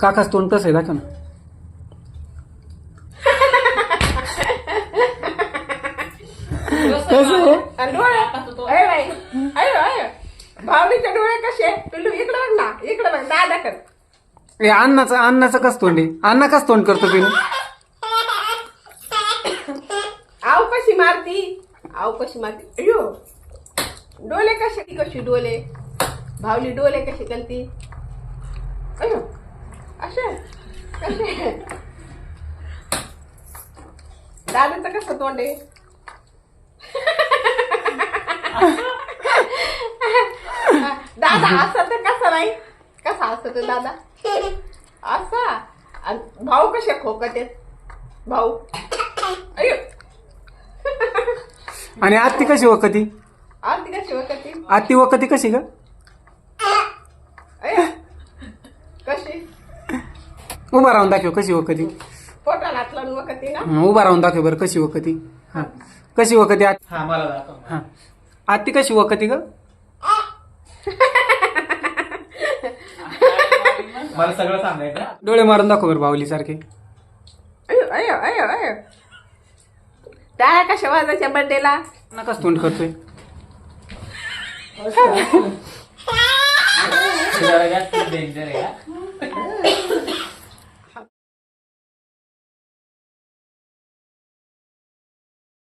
काकाच तोंड कसं आहे दाखव ना. कसं आहे? आणि डोळे अरे बाई, अरे अरे भावनीचे डोळे कसे पिल्लू इकडे बघ ना, इकडे बघ दादा कर. ए अन्नाचं कस तोंड आहे? अण्णा कस तोंड करतो पिनू? आव कशी मारती, आव कशी मारती. अयो डोले कसे कशी डोले भावली डोले कशी करती. अयो असे कसे दादाचं कसं तोंड आहे. दादा असं तर कसं नाही, कसा असतो तो दादा असा. आणि भाऊ कसे खोकत आहेत भाऊ. अयो आणि आत्ती कशी वकती? आरती कशी वकती. आत्ती वकती कशी ग? अयो कशी उभा राहून दाखव कशी वकती. पोटाला हातला वकती ना. उभा राहून दाखव बरं कशी वकती. हा कशी वकती आत्ती? हा मला दाखव. हा आत्ती कशी वकती ग? मला सगळं सांगायचं. डोळे मारून दाखव बरं बाहुली सारखे. अयो अयो अयो अयो टाळ्या कशा वाजायच्या बर्थडेला. नकाच तोंड करतोय. जरा जास्त डेंजर आहे.